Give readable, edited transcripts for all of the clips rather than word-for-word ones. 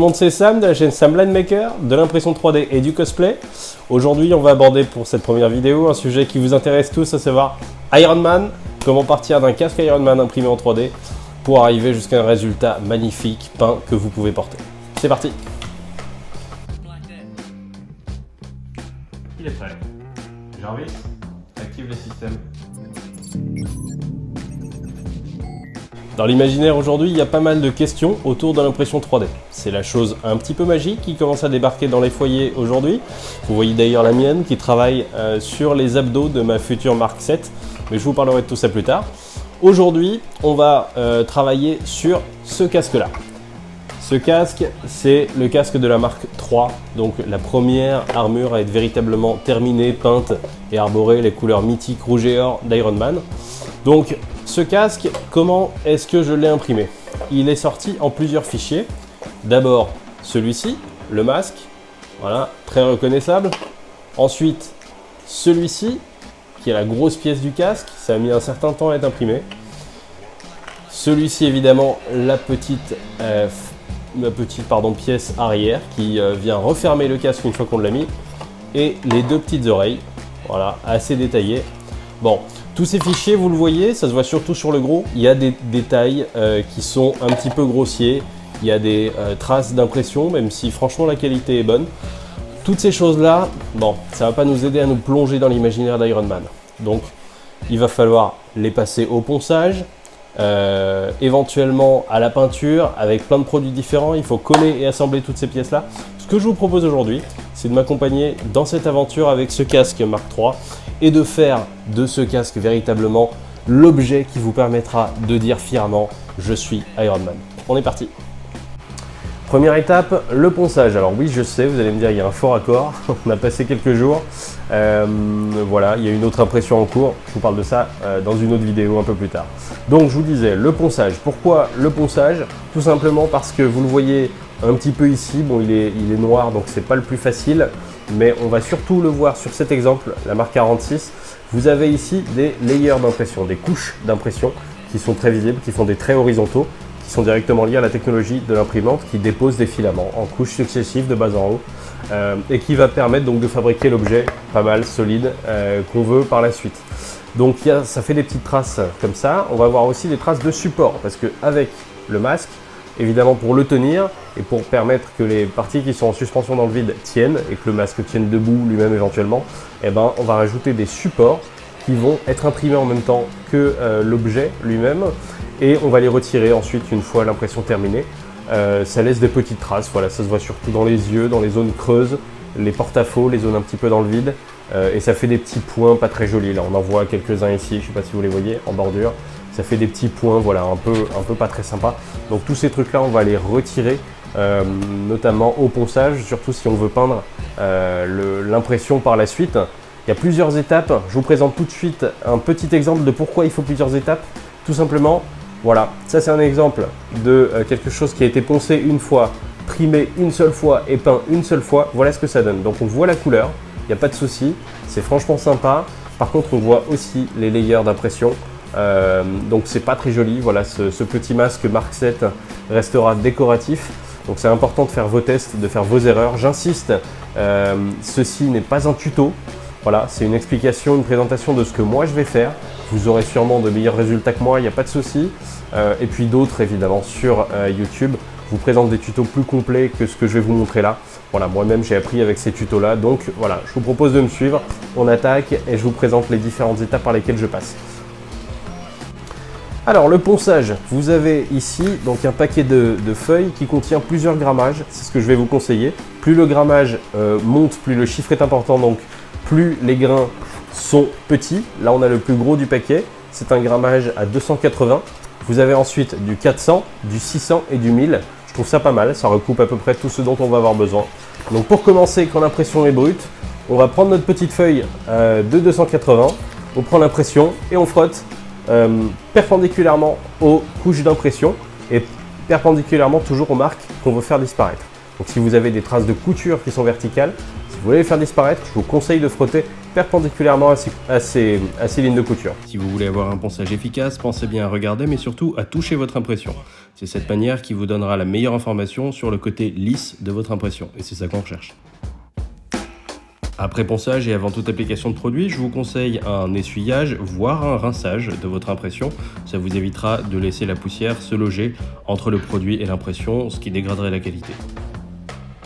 Tout le monde, c'est Sam de la chaîne Sam Blind Maker, de l'impression 3D et du cosplay. Aujourd'hui, on va aborder pour cette première vidéo un sujet qui vous intéresse tous, à savoir Iron Man. Comment partir d'un casque Iron Man imprimé en 3D pour arriver jusqu'à un résultat magnifique peint que vous pouvez porter. C'est parti. Il est prêt. Jarvis, active les systèmes. Dans l'imaginaire aujourd'hui, il y a pas mal de questions autour de l'impression 3D. C'est la chose un petit peu magique qui commence à débarquer dans les foyers aujourd'hui. Vous voyez d'ailleurs la mienne qui travaille sur les abdos de ma future Mark 7, mais je vous parlerai de tout ça plus tard. Aujourd'hui, on va travailler sur ce casque-là. Ce casque, c'est le casque de la Mark 3, donc la première armure à être véritablement terminée, peinte et arborer les couleurs mythiques rouge et or d'Iron Man. Donc, ce casque, comment est-ce que je l'ai imprimé? Il est sorti en plusieurs fichiers. D'abord, celui-ci, le masque, voilà, très reconnaissable. Ensuite, celui-ci, qui est la grosse pièce du casque, ça a mis un certain temps à être imprimé. Celui-ci, évidemment, la petite pièce arrière qui vient refermer le casque une fois qu'on l'a mis. Et les deux petites oreilles, voilà, assez détaillées. Bon. Tous ces fichiers, vous le voyez, ça se voit surtout sur le gros, il y a des détails qui sont un petit peu grossiers, il y a des traces d'impression, même si franchement la qualité est bonne. Toutes ces choses-là, bon, ça ne va pas nous aider à nous plonger dans l'imaginaire d'Iron Man. Donc, il va falloir les passer au ponçage, éventuellement à la peinture, avec plein de produits différents. Il faut coller et assembler toutes ces pièces-là. Ce que je vous propose aujourd'hui, c'est de m'accompagner dans cette aventure avec ce casque Mark III et de faire de ce casque véritablement l'objet qui vous permettra de dire fièrement « Je suis Iron Man ». On est parti. Première étape, le ponçage. Alors oui, je sais, vous allez me dire, il y a un fort accord. On a passé quelques jours. Voilà, il y a une autre impression en cours. Je vous parle de ça dans une autre vidéo un peu plus tard. Donc je vous disais, le ponçage. Pourquoi le ponçage? Tout simplement parce que vous le voyez un petit peu ici. Bon, il est noir, donc c'est pas le plus facile. Mais on va surtout le voir sur cet exemple, la Mark 46. Vous avez ici des layers d'impression, des couches d'impression qui sont très visibles, qui font des traits horizontaux, qui sont directement liés à la technologie de l'imprimante qui dépose des filaments en couches successives de bas en haut et qui va permettre donc de fabriquer l'objet pas mal solide qu'on veut par la suite. Donc ça fait des petites traces comme ça. On va avoir aussi des traces de support parce qu'avec le masque, évidemment pour le tenir et pour permettre que les parties qui sont en suspension dans le vide tiennent et que le masque tienne debout lui-même éventuellement, eh ben, on va rajouter des supports qui vont être imprimés en même temps que l'objet lui-même et on va les retirer ensuite une fois l'impression terminée. Ça laisse des petites traces, voilà, ça se voit surtout dans les yeux, dans les zones creuses, les porte-à-faux, les zones un petit peu dans le vide et ça fait des petits points pas très jolis. Là on en voit quelques-uns ici, je ne sais pas si vous les voyez en bordure. Ça fait des petits points, voilà, un peu pas très sympa. Donc tous ces trucs-là, on va les retirer, notamment au ponçage, surtout si on veut peindre l'impression par la suite. Il y a plusieurs étapes. Je vous présente tout de suite un petit exemple de pourquoi il faut plusieurs étapes. Tout simplement, voilà, ça c'est un exemple de quelque chose qui a été poncé une fois, primé une seule fois et peint une seule fois. Voilà ce que ça donne. Donc on voit la couleur, il n'y a pas de souci, c'est franchement sympa. Par contre, on voit aussi les layers d'impression. Donc c'est pas très joli, voilà, ce petit masque Mark 7 restera décoratif, donc c'est important de faire vos tests, de faire vos erreurs. J'insiste, ceci n'est pas un tuto, voilà, c'est une explication, une présentation de ce que moi je vais faire. Vous aurez sûrement de meilleurs résultats que moi, il n'y a pas de souci. Et puis d'autres évidemment sur YouTube vous présentent des tutos plus complets que ce que je vais vous montrer là. Voilà, moi-même j'ai appris avec ces tutos là, donc voilà, je vous propose de me suivre, on attaque et je vous présente les différentes étapes par lesquelles je passe. Alors le ponçage, vous avez ici donc un paquet de feuilles qui contient plusieurs grammages, c'est ce que je vais vous conseiller. Plus le grammage monte, plus le chiffre est important, donc plus les grains sont petits. Là on a le plus gros du paquet, c'est un grammage à 280. Vous avez ensuite du 400, du 600 et du 1000. Je trouve ça pas mal, ça recoupe à peu près tout ce dont on va avoir besoin. Donc pour commencer, quand l'impression est brute, on va prendre notre petite feuille de 280, on prend l'impression et on frotte perpendiculairement aux couches d'impression et perpendiculairement toujours aux marques qu'on veut faire disparaître. Donc si vous avez des traces de couture qui sont verticales, vous voulez les faire disparaître, je vous conseille de frotter perpendiculairement à ces lignes de couture. Si vous voulez avoir un ponçage efficace, pensez bien à regarder mais surtout à toucher votre impression. C'est cette manière qui vous donnera la meilleure information sur le côté lisse de votre impression et c'est ça qu'on recherche. Après ponçage et avant toute application de produit, je vous conseille un essuyage, voire un rinçage de votre impression. Ça vous évitera de laisser la poussière se loger entre le produit et l'impression, ce qui dégraderait la qualité.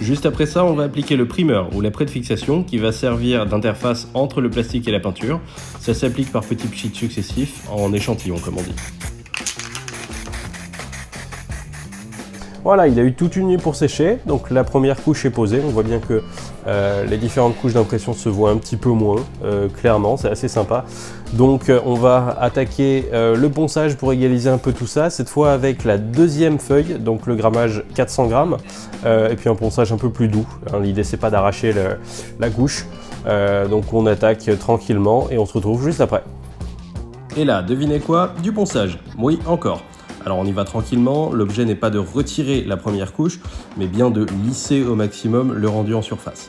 Juste après ça, on va appliquer le primer ou la pré-de-fixation qui va servir d'interface entre le plastique et la peinture. Ça s'applique par petits pchits successifs en échantillons comme on dit. Voilà, il a eu toute une nuit pour sécher, donc la première couche est posée. On voit bien que les différentes couches d'impression se voient un petit peu moins clairement, c'est assez sympa. Donc on va attaquer le ponçage pour égaliser un peu tout ça, cette fois avec la deuxième feuille, donc le grammage 400 grammes, et puis un ponçage un peu plus doux. Hein, l'idée c'est pas d'arracher la couche, donc on attaque tranquillement et on se retrouve juste après. Et là, devinez quoi? Du ponçage. Oui, encore. Alors on y va tranquillement, l'objet n'est pas de retirer la première couche, mais bien de lisser au maximum le rendu en surface.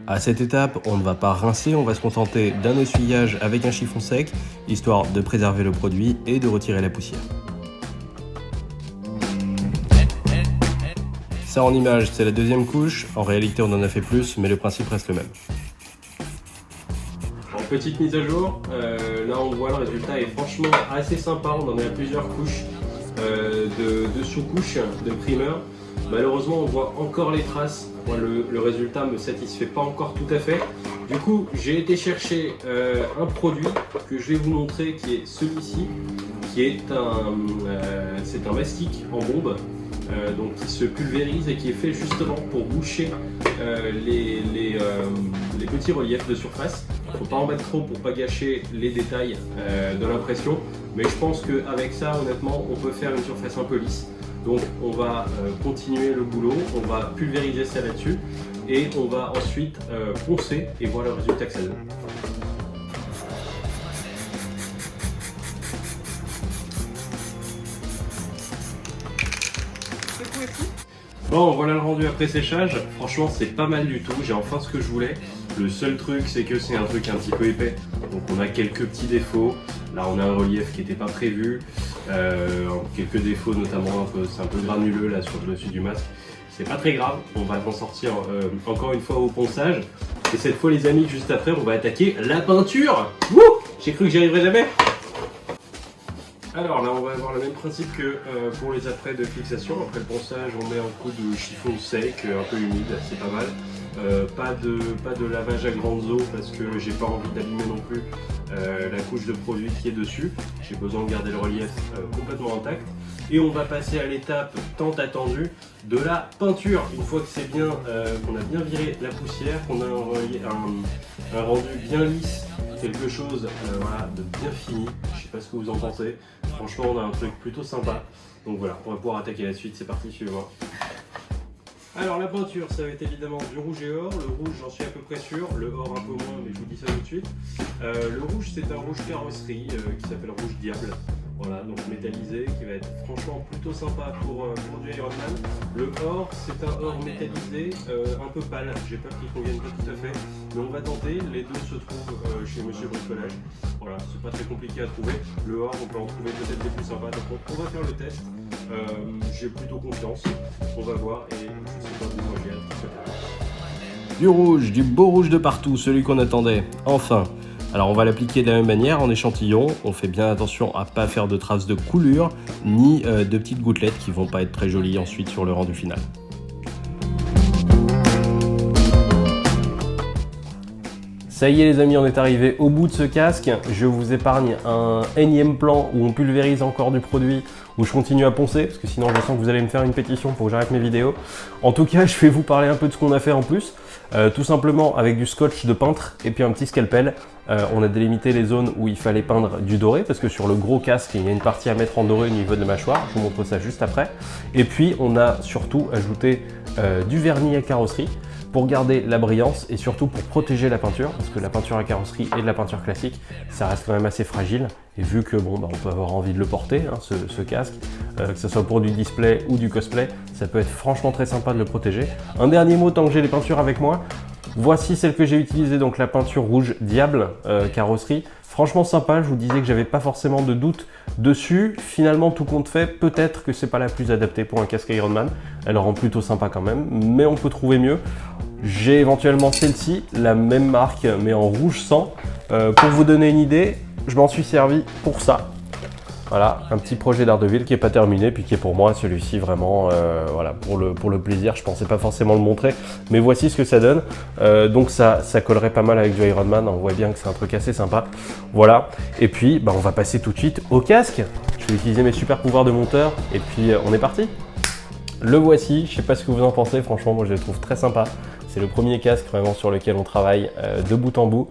À cette étape, on ne va pas rincer, on va se contenter d'un essuyage avec un chiffon sec, histoire de préserver le produit et de retirer la poussière. Ça en image, c'est la deuxième couche, en réalité on en a fait plus, mais le principe reste le même. Petite mise à jour, là on voit le résultat est franchement assez sympa, on en est à plusieurs couches de sous-couches de primer. Malheureusement on voit encore les traces, moi, le résultat ne me satisfait pas encore tout à fait. Du coup j'ai été chercher un produit que je vais vous montrer qui est celui-ci, qui est c'est un mastic en bombe. Donc qui se pulvérise et qui est fait justement pour boucher les petits reliefs de surface. Il ne faut pas en mettre trop pour pas gâcher les détails de l'impression, mais je pense qu'avec ça honnêtement on peut faire une surface un peu lisse. Donc on va continuer le boulot, on va pulvériser ça là-dessus et on va ensuite poncer et voir le résultat que ça donne. Bon, voilà le rendu après séchage. Franchement, c'est pas mal du tout. J'ai enfin ce que je voulais. Le seul truc, c'est que c'est un truc un petit peu épais. Donc, on a quelques petits défauts. Là, on a un relief qui n'était pas prévu. Quelques défauts, notamment, c'est un peu granuleux là sur le dessus du masque. C'est pas très grave. On va s'en sortir encore une fois au ponçage. Et cette fois, les amis, juste après, on va attaquer la peinture. Wouh! J'ai cru que j'y arriverais jamais. Alors là on va avoir le même principe que pour les apprêts de fixation. Après le ponçage on met un coup de chiffon sec, un peu humide, c'est pas mal. Pas de lavage à grandes eaux parce que j'ai pas envie d'abîmer non plus la couche de produit qui est dessus. J'ai besoin de garder le relief complètement intact. Et on va passer à l'étape tant attendue de la peinture. Une fois que c'est bien, qu'on a bien viré la poussière, qu'on a un rendu bien lisse, quelque chose voilà, de bien fini. Je sais pas ce que vous en pensez. Franchement, on a un truc plutôt sympa. Donc voilà, on va pouvoir attaquer la suite. C'est parti, suivez-moi. Alors la peinture, ça va être évidemment du rouge et or. Le rouge, j'en suis à peu près sûr. Le or un peu moins, mais je vous dis ça tout de suite. Le rouge, c'est un rouge carrosserie qui s'appelle rouge diable. Voilà, donc métallisé, qui va être franchement plutôt sympa pour du Ironman. Le or, c'est un or métallisé, un peu pâle. J'ai peur qu'il ne convienne pas tout à fait, mais on va tenter. Les deux se trouvent chez Monsieur Bricolage. Voilà, c'est pas très compliqué à trouver. Le or, on peut en trouver peut-être des plus sympas. Donc on va faire le test. J'ai plutôt confiance. On va voir et je sais pas moi j'ai hâte que ça termine. Du rouge, du beau rouge de partout, celui qu'on attendait. Enfin. Alors on va l'appliquer de la même manière en échantillon, on fait bien attention à ne pas faire de traces de coulure, ni de petites gouttelettes qui vont pas être très jolies ensuite sur le rendu final. Ça y est les amis, on est arrivé au bout de ce casque. Je vous épargne un énième plan où on pulvérise encore du produit, où je continue à poncer, parce que sinon je sens que vous allez me faire une pétition pour que j'arrête mes vidéos. En tout cas, je vais vous parler un peu de ce qu'on a fait en plus. Tout simplement avec du scotch de peintre et puis un petit scalpel. On a délimité les zones où il fallait peindre du doré, parce que sur le gros casque, il y a une partie à mettre en doré au niveau de la mâchoire. Je vous montre ça juste après. Et puis, on a surtout ajouté du vernis à carrosserie, pour garder la brillance et surtout pour protéger la peinture, parce que la peinture à carrosserie et de la peinture classique, ça reste quand même assez fragile. Et vu que bon, on peut avoir envie de le porter, hein, ce casque, que ce soit pour du display ou du cosplay, ça peut être franchement très sympa de le protéger. Un dernier mot tant que j'ai les peintures avec moi. Voici celle que j'ai utilisée, donc la peinture rouge Diable carrosserie. Franchement sympa, je vous disais que j'avais pas forcément de doute dessus. Finalement, tout compte fait, peut-être que c'est pas la plus adaptée pour un casque Ironman. Elle rend plutôt sympa quand même, mais on peut trouver mieux. J'ai éventuellement celle-ci, la même marque, mais en rouge sang. Pour vous donner une idée, je m'en suis servi pour ça. Voilà, un petit projet d'Ardeville qui n'est pas terminé, puis qui est pour moi celui-ci vraiment, voilà, pour le plaisir. Je pensais pas forcément le montrer, mais voici ce que ça donne. Donc ça collerait pas mal avec du Ironman, on voit bien que c'est un truc assez sympa. Voilà, et puis on va passer tout de suite au casque. Je vais utiliser mes super pouvoirs de monteur, et puis on est parti. Le voici, je sais pas ce que vous en pensez, franchement moi je le trouve très sympa. C'est le premier casque vraiment sur lequel on travaille de bout en bout.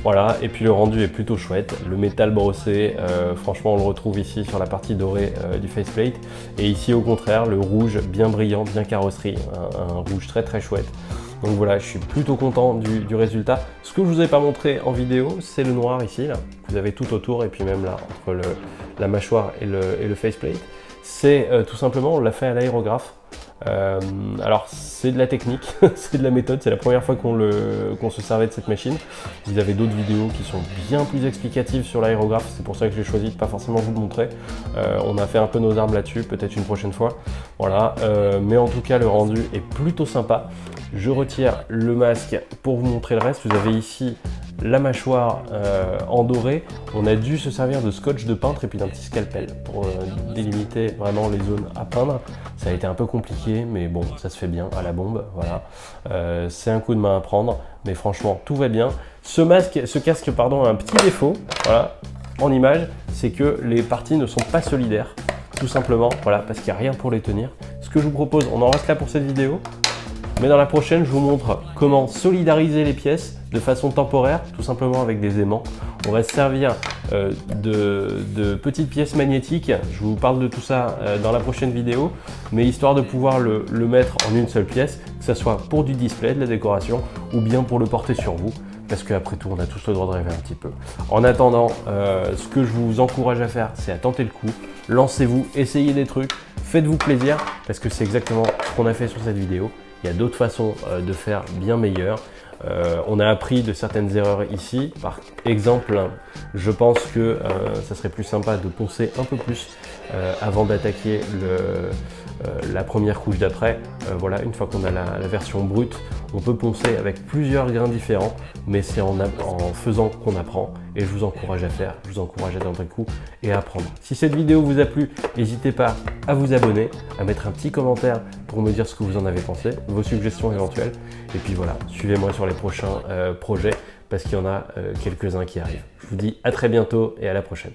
Voilà, et puis le rendu est plutôt chouette. Le métal brossé, franchement on le retrouve ici sur la partie dorée du faceplate. Et ici au contraire, le rouge bien brillant, bien carrosserie, un rouge très très chouette. Donc voilà, je suis plutôt content du résultat. Ce que je vous ai pas montré en vidéo, c'est le noir ici, là. Vous avez tout autour, et puis même là, entre la mâchoire et le faceplate. C'est tout simplement, on l'a fait à l'aérographe. Alors c'est de la technique, c'est de la méthode, c'est la première fois qu'on se servait de cette machine. Vous avez d'autres vidéos qui sont bien plus explicatives sur l'aérographe, c'est pour ça que j'ai choisi de pas forcément vous le montrer. On a fait un peu nos armes là-dessus, peut-être une prochaine fois. Voilà, mais en tout cas le rendu est plutôt sympa. Je retire le masque pour vous montrer le reste. Vous avez ici la mâchoire en doré. On a dû se servir de scotch de peintre et puis d'un petit scalpel pour délimiter vraiment les zones à peindre. Ça a été un peu compliqué, mais bon, ça se fait bien à la bombe. Voilà, c'est un coup de main à prendre, mais franchement, tout va bien. Ce casque, pardon, a un petit défaut. Voilà, en image, c'est que les parties ne sont pas solidaires, tout simplement. Voilà, parce qu'il n'y a rien pour les tenir. Ce que je vous propose, on en reste là pour cette vidéo. Mais dans la prochaine, je vous montre comment solidariser les pièces de façon temporaire, tout simplement avec des aimants. On va se servir de petites pièces magnétiques. Je vous parle de tout ça dans la prochaine vidéo, mais histoire de pouvoir le mettre en une seule pièce, que ce soit pour du display, de la décoration, ou bien pour le porter sur vous. Parce qu'après tout, on a tous le droit de rêver un petit peu. En attendant, ce que je vous encourage à faire, c'est à tenter le coup. Lancez-vous, essayez des trucs, faites-vous plaisir, parce que c'est exactement ce qu'on a fait sur cette vidéo. Il y a d'autres façons de faire bien meilleures. On a appris de certaines erreurs ici. Par exemple, je pense que ça serait plus sympa de poncer un peu plus avant d'attaquer la première couche d'après. Voilà, une fois qu'on a la version brute, on peut poncer avec plusieurs grains différents, mais c'est en faisant qu'on apprend. Et je vous encourage à faire, je vous encourage à tenter le coup et à apprendre. Si cette vidéo vous a plu, n'hésitez pas à vous abonner, à mettre un petit commentaire pour me dire ce que vous en avez pensé, vos suggestions éventuelles. Et puis voilà, suivez-moi sur les prochains projets parce qu'il y en a quelques-uns qui arrivent. Je vous dis à très bientôt et à la prochaine.